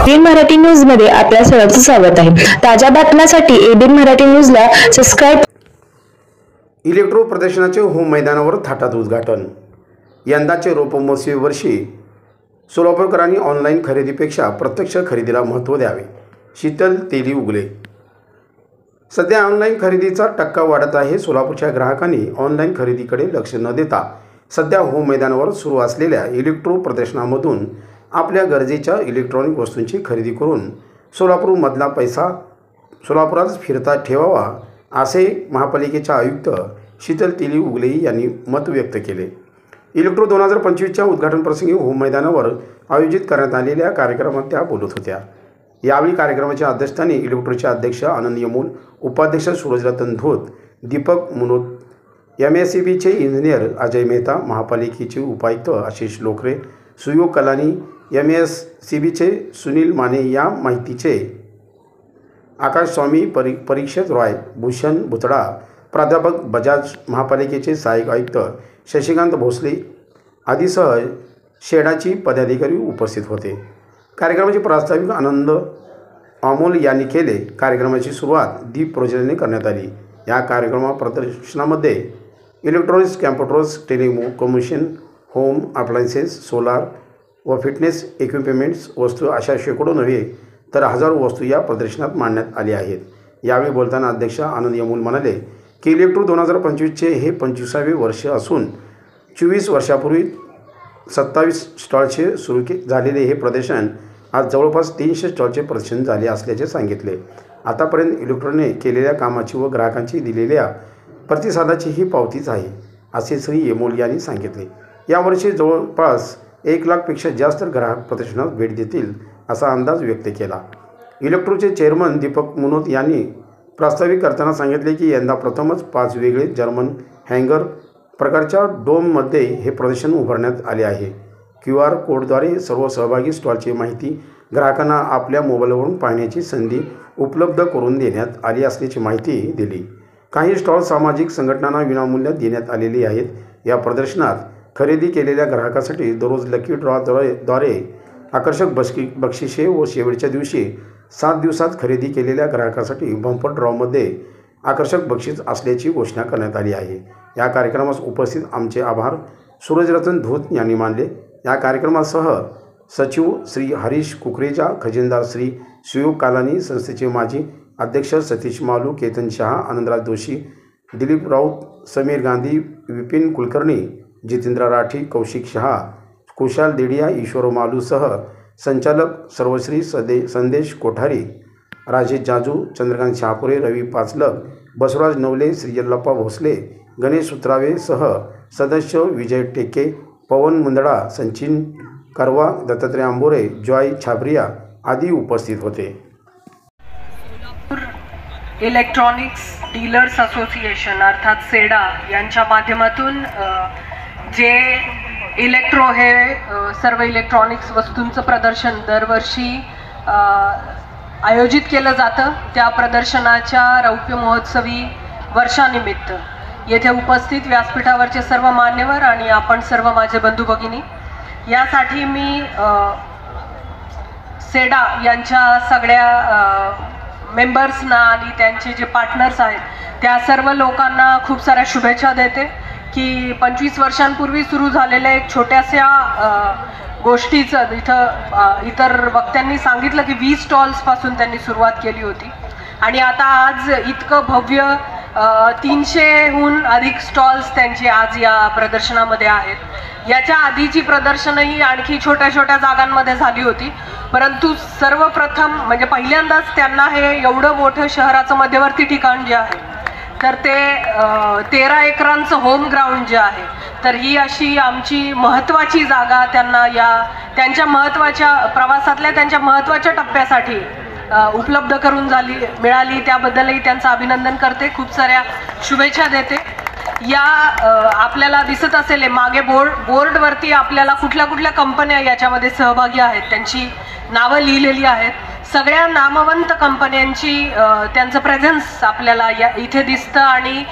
ABN Marathi news मध्ये आपल्या सर्वांचं स्वागत आहे। ताज्या बातम्यांसाठी एबीएन मराठी न्यूजला सबस्क्राइब। इलेक्ट्रो प्रदर्शनाचे होम मैदानावर थाटात उद्घाटन। यंदाचे रोपमहोत्सवी वर्षी सोलापूरकरांनी ऑनलाईन खरेदीपेक्षा प्रत्यक्ष खरेदीला महत्त्व द्यावे। शीतल तेली उगले। सध्या ऑनलाईन खरेदीचा टक्का वाढत आहे। सोलापूरच्या ग्राहकांनी ऑनलाईन खरेदीकडे लक्ष न देता सध्या होम मैदानावर सुरू असलेल्या इलेक्ट्रो प्रदर्शनामधून आपल्या गरजेच्या इलेक्ट्रॉनिक वस्तूंची खरेदी करून सोलापूरमधला पैसा सोलापुरात फिरता ठेवावा, असे महापालिकेचे आयुक्त शीतल तेली उगले यांनी मत व्यक्त केले। इलेक्ट्रो 2025च्या उद्घाटन प्रसंगी होम मैदानावर आयोजित करण्यात आलेल्या कार्यक्रमात त्या बोलत होत्या। यावेळी कार्यक्रमाच्या अध्यक्षस्थानी इलेक्ट्रोचे अध्यक्ष आनंद यमूल, उपाध्यक्ष सूरजरतन धोत, दीपक मुनोत, MSCBचे इंजिनियर अजय मेहता, महापालिकेचे उपायुक्त आशिष लोकरे, सुयोग कलानी, MSCBचे सुनील माने, या माहितीचे आकाश स्वामी, परीक्षित रॉय, भूषण बुचडा, प्राध्यापक बजाज, महापालिकेचे सहाय्यक आयुक्त शशिकांत भोसले आदीसह शेडाची पदाधिकारी उपस्थित होते। कार्यक्रमाचे प्रास्ताविक आनंद अमोल यांनी केले। कार्यक्रमाची सुरुवात दीप प्रज्वलनाने करण्यात आली। या प्रदर्शनामध्ये electronics, computers, telecommunication, home appliances, solar व फिटनेस इक्विपमेंट्स वस्तू अशा शेकडो नव्हे तर हजारो वस्तू या प्रदर्शनात मांडण्यात आल्या आहेत। यावेळी बोलताना अध्यक्ष आनंद यमूल म्हणाले की इलेक्ट्रो 2025चे हे 25वे वर्ष असून 24 वर्षापूर्वी 27 स्टॉलचे सुरू झालेले हे प्रदर्शन आज जवळपास 300 स्टॉलचे प्रदर्शन झाले असल्याचे सांगितले। आतापर्यंत इलेक्ट्रोने केलेल्या कामाची व ग्राहकांची दिलेल्या प्रतिसादाची ही पावतीच आहे, असे श्री यमूल यांनी सांगितले। यावर्षी जवळपास 1 लाखपेक्षा जास्त ग्राहक प्रदर्शनात भेट देतील असा अंदाज व्यक्त केला। इलेक्ट्रोचे चेअरमन दीपक मुनोत यांनी प्रास्ताविक करताना सांगितले की यंदा प्रथमच 5 वेगळे जर्मन हँगर प्रकारच्या डोममध्ये हे प्रदर्शन उभारण्यात आले आहे। QR कोडद्वारे सर्व सहभागी स्टॉलची माहिती ग्राहकांना आपल्या मोबाईलवरून पाहण्याची संधी उपलब्ध करून देण्यात आली असल्याची माहिती दिली। काही स्टॉल सामाजिक संघटनांना विनामूल्य देण्यात आलेली आहेत। या प्रदर्शनात खरेदी केलेल्या ग्राहकासाठी दररोज लकी ड्रॉद्वारे आकर्षक बक्षिसे व शेवटच्या दिवशी 7 दिवसात खरेदी केलेल्या ग्राहकासाठी बंपर ड्रॉमध्ये आकर्षक बक्षीस असल्याची घोषणा करण्यात आली आहे। या कार्यक्रमास उपस्थित आमचे आभार सूरजरतन धोत यांनी मानले। या कार्यक्रमासह सचिव श्री हरीश कुकरेजा, खजिनदार श्री सुयोग कालानी, संस्थेचे माजी अध्यक्ष सतीश मालू, केतन शहा, आनंदराज जोशी, दिलीप राऊत, समीर गांधी, विपिन कुलकर्णी, जितेंद्र राठी, कौशिक शहा, कुशाल देडिया, ईश्वर मालूसह संचालक सर्वश्री संदेश कोठारी, राजेश जाजू, चंद्रकांत शहापुरे, रवी पाचलक, बसवराज नवले, श्रीयल्लप्पा भोसले, गणेश सुत्रावे सह सदस्य विजय टेके, पवन मुंदडा, सचिन करवा, दत्तात्रय आंबोरे, जॉय छाबरिया आदी उपस्थित होते। इलेक्ट्रॉनिक्स डीलर्स असोसिएशन अर्थात सेडा यांच्या माध्यमातून जे इलेक्ट्रो हे सर्व इलेक्ट्रॉनिक्स वस्तूंचं प्रदर्शन दरवर्षी आयोजित केलं जातं। त्या प्रदर्शनाच्या रौप्य महोत्सवी वर्षानिमित्त येथे उपस्थित व्यासपीठावरचे सर्व मान्यवर आणि आपण सर्व माझे बंधू भगिनी, यासाठी मी सेडा यांच्या सगळ्या मेंबर्सना आणि त्यांचे जे पार्टनर्स आहेत त्या सर्व लोकांना खूप साऱ्या शुभेच्छा देते की 25 वर्षांपूर्वी सुरू झालेल्या एक छोट्याशा गोष्टीचं इतर वक्त्यांनी सांगितलं की 20 स्टॉल्सपासून त्यांनी सुरुवात केली होती आणि आता आज इतकं भव्य 300हून अधिक स्टॉल्स त्यांची आज या प्रदर्शनामध्ये आहेत। याच्या आधीची प्रदर्शनही आणखी छोट्या छोट्या जागांमध्ये झाली होती, परंतु सर्वप्रथम म्हणजे पहिल्यांदाच त्यांना हे एवढं मोठं शहराचं मध्यवर्ती ठिकाण जे आहे तर ते 13 एकरांचं होम ग्राउंड जे आहे, तर ही अशी आमची महत्त्वाची जागा त्यांना या त्यांच्या महत्त्वाच्या प्रवासातल्या त्यांच्या महत्त्वाच्या टप्प्यासाठी उपलब्ध करून मिळाली। त्याबद्दलही त्यांचं अभिनंदन करते, खूप साऱ्या शुभेच्छा देते। या आपल्याला दिसत असेल मागे बोर्डवरती आपल्याला कुठल्या कंपन्या याच्यामध्ये सहभागी आहेत त्यांची नावं लिहिलेली आहेत। सगळ्या नामवंत कंपन्यांची त्यांचं प्रेझेन्स आपल्याला इथे दिसतं आणि